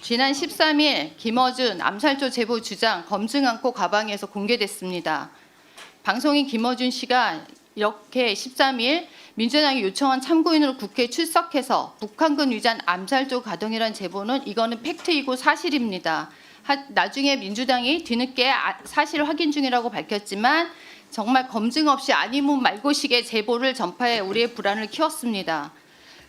지난 13일 김어준 암살조 제보 주장 검증 않고 가방에서 공개됐습니다. 방송인 김어준 씨가 이렇게 13일 민주당이 요청한 참고인으로 국회에 출석해서 북한군 위장 암살조 가동이란 제보는 이거는 팩트이고 사실입니다. 나중에 민주당이 뒤늦게 사실 확인 중이라고 밝혔지만 정말 검증 없이 아니면 말고식의 제보를 전파해 우리의 불안을 키웠습니다.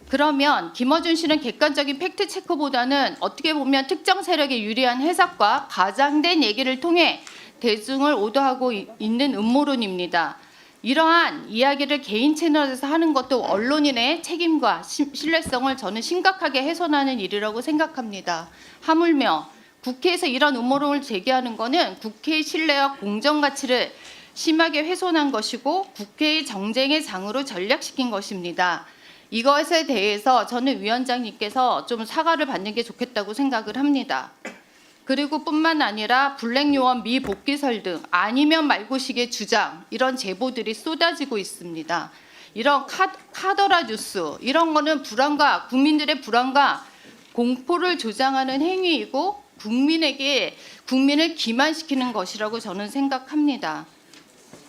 그러면 김어준 씨는 객관적인 팩트 체크보다는 어떻게 보면 특정 세력에 유리한 해석과 과장된 얘기를 통해 대중을 오도하고 있는 음모론입니다. 이러한 이야기를 개인 채널에서 하는 것도 언론인의 책임과 신뢰성을 저는 심각하게 훼손하는 일이라고 생각합니다. 하물며 국회에서 이런 음모론을 제기하는 것은 국회의 신뢰와 공정 가치를 심하게 훼손한 것이고 국회의 정쟁의 장으로 전락시킨 것입니다. 이것에 대해서 저는 위원장님께서 좀 사과를 받는 게 좋겠다고 생각을 합니다. 그리고 뿐만 아니라 블랙요원 미복귀설 등 아니면 말고식의 주장 이런 제보들이 쏟아지고 있습니다. 이런 카더라 뉴스 이런 거는 불안과 국민들의 불안과 공포를 조장하는 행위이고 국민을 기만시키는 것이라고 저는 생각합니다.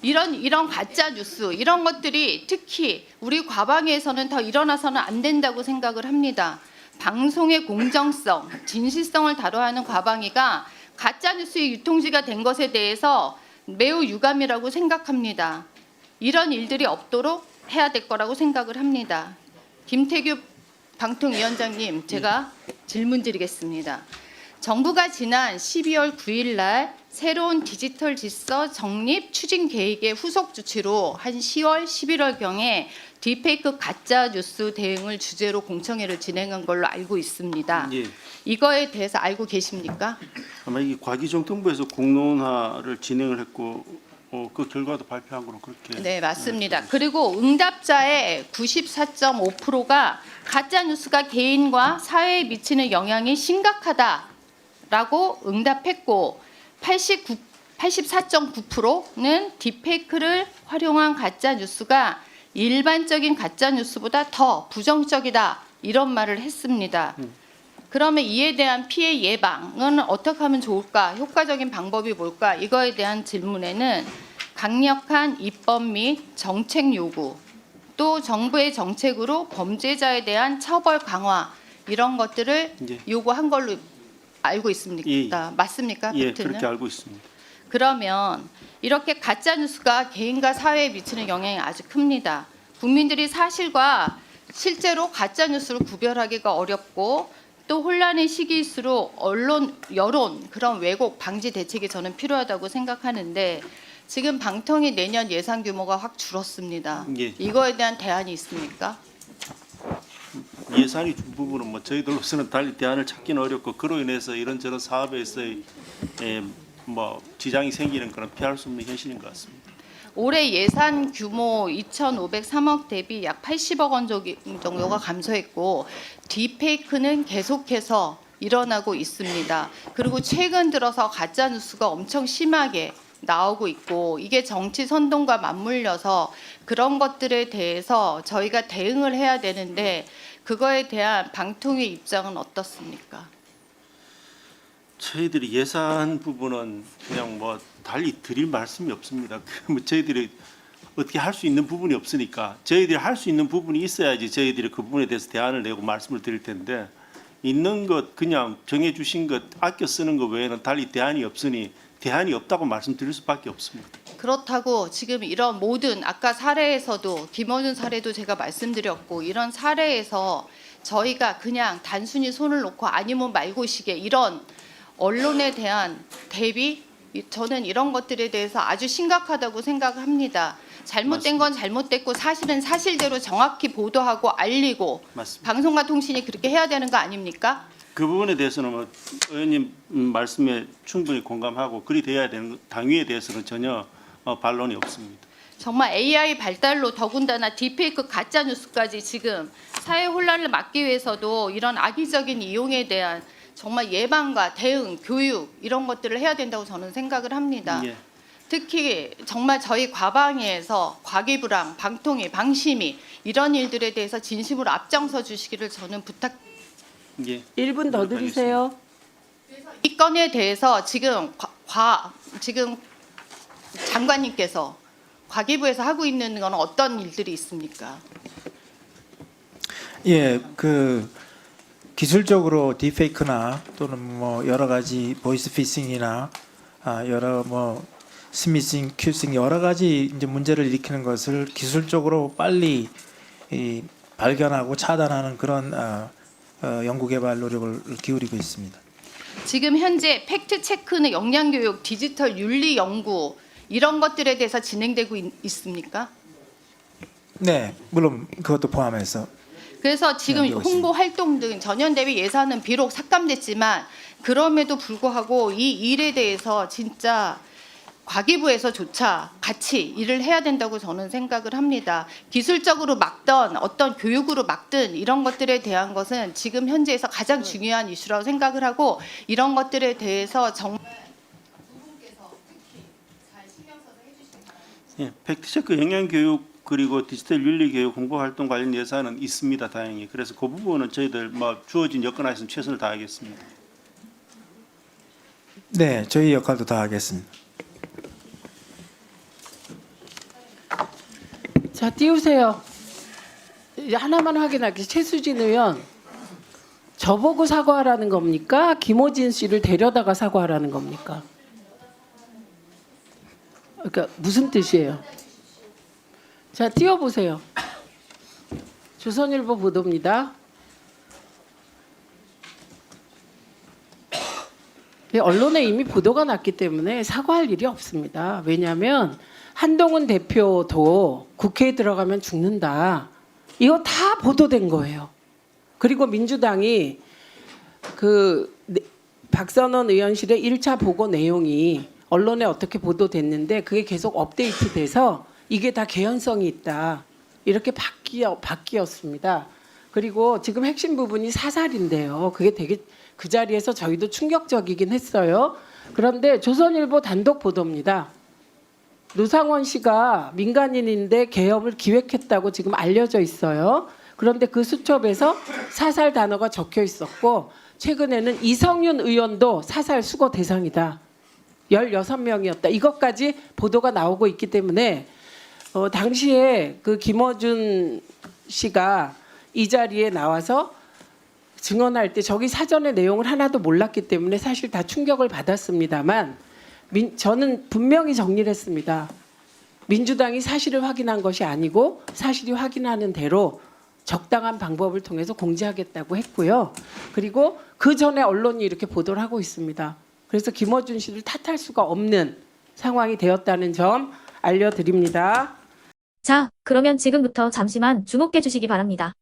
이런 가짜 뉴스 이런 것들이 특히 우리 과방위에서는 더 일어나서는 안 된다고 생각을 합니다. 방송의 공정성, 진실성을 다뤄야 하는 과방위가 가짜 뉴스의 유통지가 된 것에 대해서 매우 유감이라고 생각합니다. 이런 일들이 없도록 해야 될 거라고 생각을 합니다. 김태규 방통위원장님, 제가 질문 드리겠습니다. 정부가 지난 12월 9일 날 새로운 디지털 질서 정립 추진 계획의 후속 조치로 한 10월, 11월경에 딥페이크 가짜 뉴스 대응을 주제로 공청회를 진행한 걸로 알고 있습니다. 예. 이거에 대해서 알고 계십니까? 아마 이 과기정통부에서 공론화를 진행을 했고 그 결과도 발표한 거로 그렇게. 네, 맞습니다. 그리고 응답자의 94.5%가 가짜 뉴스가 개인과 사회에 미치는 영향이 심각하다라고 응답했고 84.9%는 딥페이크를 활용한 가짜 뉴스가 일반적인 가짜 뉴스보다 더 부정적이다 이런 말을 했습니다. 그러면 이에 대한 피해 예방은 어떻게 하면 좋을까? 효과적인 방법이 뭘까? 이거에 대한 질문에는 강력한 입법 및 정책 요구, 또 정부의 정책으로 범죄자에 대한 처벌 강화 이런 것들을 예. 요구한 걸로 알고 있습니다. 맞습니까? 예, 팩트는? 그렇게 알고 있습니다. 그러면 이렇게 가짜 뉴스가 개인과 사회에 미치는 영향이 아주 큽니다. 국민들이 사실과 실제로 가짜 뉴스를 구별하기가 어렵고 또 혼란의 시기일수록 언론, 여론 그런 왜곡 방지 대책이 저는 필요하다고 생각하는데 지금 방통위 내년 예산 규모가 확 줄었습니다. 예. 이거에 대한 대안이 있습니까? 예산이 준 부분은 뭐 저희들로서는 달리 대안을 찾기는 어렵고 그로 인해서 이런저런 사업에서의 뭐 지장이 생기는 그런 피할 수 없는 현실인 것 같습니다. 올해 예산 규모 2,503억 대비 약 80억 원 정도가 감소했고 딥페이크는 계속해서 일어나고 있습니다. 그리고 최근 들어서 가짜 뉴스가 엄청 심하게 나오고 있고 이게 정치 선동과 맞물려서 그런 것들에 대해서 저희가 대응을 해야 되는데 그거에 대한 방통위 입장은 어떻습니까? 저희들이 예산 부분은 그냥 뭐 달리 드릴 말씀이 없습니다. 뭐 저희들이 어떻게 할 수 있는 부분이 없으니까 저희들이 할 수 있는 부분이 있어야지 저희들이 그 부분에 대해서 대안을 내고 말씀을 드릴 텐데 있는 것 그냥 정해주신 것 아껴 쓰는 것 외에는 달리 대안이 없으니 대안이 없다고 말씀드릴 수밖에 없습니다. 그렇다고 지금 이런 모든 아까 사례에서도 김어준 사례도 제가 말씀드렸고 이런 사례에서 저희가 그냥 단순히 손을 놓고 아니면 말고식의 이런 언론에 대한 대비 저는 이런 것들에 대해서 아주 심각하다고 생각합니다. 잘못된 건 잘못됐고 사실은 사실대로 정확히 보도하고 알리고 맞습니다. 방송과 통신이 그렇게 해야 되는 거 아닙니까? 그 부분에 대해서는 뭐 의원님 말씀에 충분히 공감하고 그리 돼야 되는 당위에 대해서는 전혀 반론이 없습니다. 정말 AI 발달로 더군다나 딥페이크 가짜 뉴스까지 지금 사회 혼란을 막기 위해서도 이런 악의적인 이용에 대한 정말 예방과 대응, 교육 이런 것들을 해야 된다고 저는 생각을 합니다. 예. 특히 정말 저희 과방위에서 과기부랑 방통위, 방심위 이런 일들에 대해서 진심으로 앞장서 주시기를 저는 부탁. 예. 1분 더 드리세요. 이 건에 대해서 지금 지금 장관님께서 과기부에서 하고 있는 건 어떤 일들이 있습니까? 예, 그 기술적으로 딥페이크나 또는 뭐 여러 가지 보이스 피싱이나 여러 뭐 스미싱, 큐싱 여러 가지 이제 문제를 일으키는 것을 기술적으로 빨리 발견하고 차단하는 그런 연구개발 노력을 기울이고 있습니다. 지금 현재 팩트 체크는 역량 교육, 디지털 윤리 연구 이런 것들에 대해서 진행되고 있습니까? 네, 물론 그것도 포함해서. 그래서 지금 네, 홍보 활동 등 전현대비 예산은 비록 삭감됐지만 그럼에도 불구하고 이 일에 대해서 진짜 과기부에서조차 같이 일을 해야 된다고 저는 생각을 합니다. 기술적으로 막든 어떤 교육으로 막든 이런 것들에 대한 것은 지금 현재에서 가장 중요한 이슈라고 생각을 하고 이런 것들에 대해서 정말 두 분께서 특히 잘 신경 써서 해주시기 바랍니다. 예, 팩트체크 영양교육 그리고 디지털 윤리교육 홍보활동 관련 예산은 있습니다. 다행히. 그래서 그 부분은 저희들 뭐 주어진 여건 하에서는 최선을 다하겠습니다. 네, 저희 역할도 다 하겠습니다. 자, 띄우세요. 이제 하나만 확인할게요. 최수진 의원, 저보고 사과하라는 겁니까? 김호진 씨를 데려다가 사과하라는 겁니까? 그러니까 무슨 뜻이에요? 자, 띄워보세요. 조선일보 보도입니다. 언론에 이미 보도가 났기 때문에 사과할 일이 없습니다. 왜냐하면 한동훈 대표도 국회에 들어가면 죽는다. 이거 다 보도된 거예요. 그리고 민주당이 그 박선원 의원실의 1차 보고 내용이 언론에 어떻게 보도됐는데 그게 계속 업데이트돼서 이게 다 개연성이 있다. 이렇게 바뀌었습니다. 그리고 지금 핵심 부분이 사살인데요. 그게 되게 그 자리에서 저희도 충격적이긴 했어요. 그런데 조선일보 단독 보도입니다. 노상원 씨가 민간인인데 계엄을 기획했다고 지금 알려져 있어요. 그런데 그 수첩에서 사살 단어가 적혀 있었고 최근에는 이성윤 의원도 사살 수거 대상이다. 16명이었다. 이것까지 보도가 나오고 있기 때문에 당시에 그 김어준 씨가 이 자리에 나와서 증언할 때 저기 사전의 내용을 하나도 몰랐기 때문에 사실 다 충격을 받았습니다만 저는 분명히 정리를 했습니다. 민주당이 사실을 확인한 것이 아니고 사실이 확인하는 대로 적당한 방법을 통해서 공지하겠다고 했고요. 그리고 그 전에 언론이 이렇게 보도를 하고 있습니다. 그래서 김어준 씨를 탓할 수가 없는 상황이 되었다는 점 알려드립니다. 자, 그러면 지금부터 잠시만 주목해 주시기 바랍니다.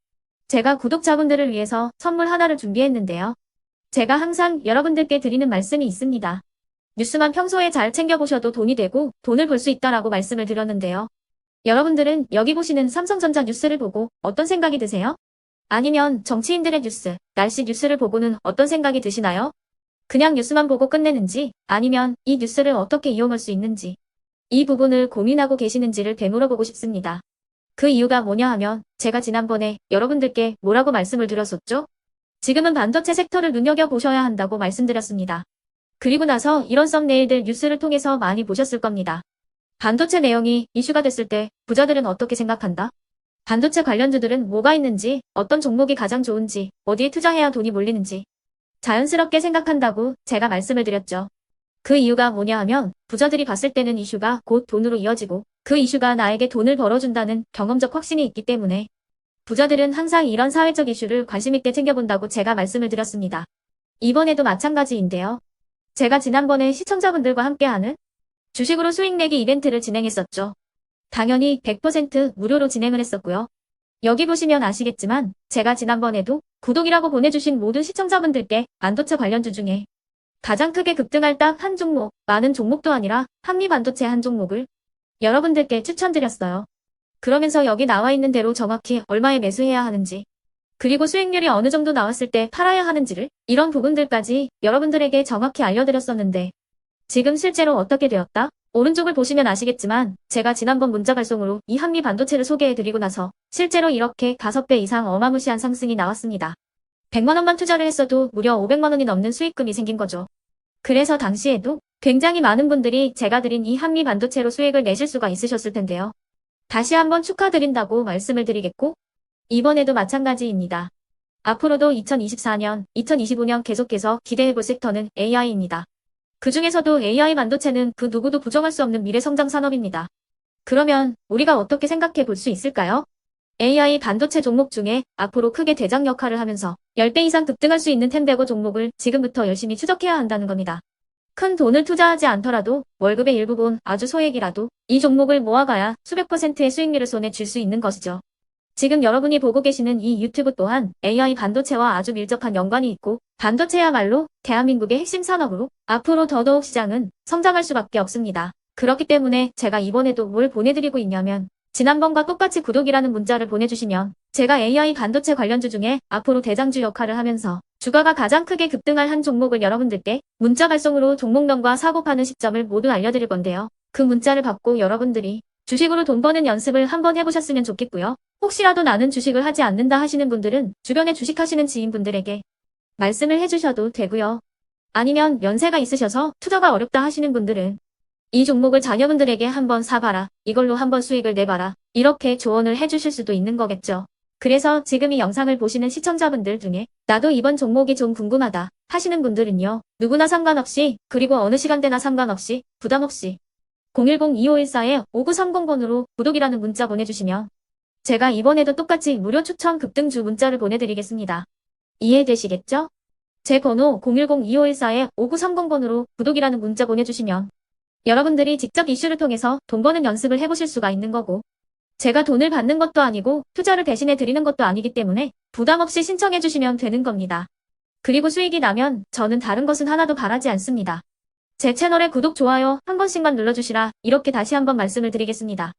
제가 구독자분들을 위해서 선물 하나를 준비했는데요. 제가 항상 여러분들께 드리는 말씀이 있습니다. 뉴스만 평소에 잘 챙겨보셔도 돈이 되고 돈을 벌 수 있다라고 말씀을 드렸는데요. 여러분들은 여기 보시는 삼성전자 뉴스를 보고 어떤 생각이 드세요? 아니면 정치인들의 뉴스, 날씨 뉴스를 보고는 어떤 생각이 드시나요? 그냥 뉴스만 보고 끝내는지 아니면 이 뉴스를 어떻게 이용할 수 있는지 이 부분을 고민하고 계시는지를 되물어보고 싶습니다. 그 이유가 뭐냐 하면 제가 지난번에 여러분들께 뭐라고 말씀을 드렸었죠? 지금은 반도체 섹터를 눈여겨보셔야 한다고 말씀드렸습니다. 그리고 나서 이런 썸네일들 뉴스를 통해서 많이 보셨을 겁니다. 반도체 내용이 이슈가 됐을 때 부자들은 어떻게 생각한다? 반도체 관련주들은 뭐가 있는지, 어떤 종목이 가장 좋은지, 어디에 투자해야 돈이 몰리는지 자연스럽게 생각한다고 제가 말씀을 드렸죠. 그 이유가 뭐냐 하면 부자들이 봤을 때는 이슈가 곧 돈으로 이어지고 그 이슈가 나에게 돈을 벌어준다는 경험적 확신이 있기 때문에 부자들은 항상 이런 사회적 이슈를 관심 있게 챙겨본다고 제가 말씀을 드렸습니다. 이번에도 마찬가지인데요. 제가 지난번에 시청자분들과 함께하는 주식으로 수익 내기 이벤트를 진행했었죠. 당연히 100% 무료로 진행을 했었고요. 여기 보시면 아시겠지만 제가 지난번에도 구독이라고 보내주신 모든 시청자분들께 반도체 관련주 중에 가장 크게 급등할 딱 한 종목, 많은 종목도 아니라 한미반도체 한 종목을 여러분들께 추천드렸어요. 그러면서 여기 나와 있는 대로 정확히 얼마에 매수해야 하는지 그리고 수익률이 어느 정도 나왔을 때 팔아야 하는지를 이런 부분들까지 여러분들에게 정확히 알려드렸었는데 지금 실제로 어떻게 되었다? 오른쪽을 보시면 아시겠지만 제가 지난번 문자 발송으로 이 한미 반도체를 소개해드리고 나서 실제로 이렇게 5배 이상 어마무시한 상승이 나왔습니다. 100만 원만 투자를 했어도 무려 500만 원이 넘는 수익금이 생긴 거죠. 그래서 당시에도 굉장히 많은 분들이 제가 드린 이 한미 반도체로 수익을 내실 수가 있으셨을 텐데요. 다시 한번 축하드린다고 말씀을 드리겠고, 이번에도 마찬가지입니다. 앞으로도 2024년, 2025년 계속해서 기대해볼 섹터는 AI입니다. 그 중에서도 AI 반도체는 그 누구도 부정할 수 없는 미래 성장 산업입니다. 그러면 우리가 어떻게 생각해 볼 수 있을까요? AI 반도체 종목 중에 앞으로 크게 대장 역할을 하면서 10배 이상 급등할 수 있는 텐베고 종목을 지금부터 열심히 추적해야 한다는 겁니다. 큰 돈을 투자하지 않더라도 월급의 일부분 아주 소액이라도 이 종목을 모아가야 수백 %의 수익률을 손에 쥘 수 있는 것이죠. 지금 여러분이 보고 계시는 이 유튜브 또한 AI 반도체와 아주 밀접한 연관이 있고 반도체야말로 대한민국의 핵심 산업으로 앞으로 더더욱 시장은 성장할 수밖에 없습니다. 그렇기 때문에 제가 이번에도 뭘 보내드리고 있냐면 지난번과 똑같이 구독이라는 문자를 보내주시면 제가 AI 반도체 관련주 중에 앞으로 대장주 역할을 하면서 주가가 가장 크게 급등할 한 종목을 여러분들께 문자 발송으로 종목명과 사고 파는 시점을 모두 알려드릴 건데요. 그 문자를 받고 여러분들이 주식으로 돈 버는 연습을 한번 해보셨으면 좋겠고요. 혹시라도 나는 주식을 하지 않는다 하시는 분들은 주변에 주식하시는 지인분들에게 말씀을 해주셔도 되고요. 아니면 연세가 있으셔서 투자가 어렵다 하시는 분들은 이 종목을 자녀분들에게 한번 사봐라. 이걸로 한번 수익을 내봐라. 이렇게 조언을 해주실 수도 있는 거겠죠. 그래서 지금 이 영상을 보시는 시청자분들 중에 나도 이번 종목이 좀 궁금하다 하시는 분들은요. 누구나 상관없이 그리고 어느 시간대나 상관없이 부담 없이 010-2514-5930번으로 구독이라는 문자 보내주시면 제가 이번에도 똑같이 무료 추천 급등주 문자를 보내드리겠습니다. 이해되시겠죠? 제 번호 010-2514-5930번으로 구독이라는 문자 보내주시면 여러분들이 직접 이슈를 통해서 돈 버는 연습을 해보실 수가 있는 거고 제가 돈을 받는 것도 아니고 투자를 대신해 드리는 것도 아니기 때문에 부담 없이 신청해 주시면 되는 겁니다. 그리고 수익이 나면 저는 다른 것은 하나도 바라지 않습니다. 제 채널에 구독, 좋아요 한 번씩만 눌러주시라 이렇게 다시 한번 말씀을 드리겠습니다.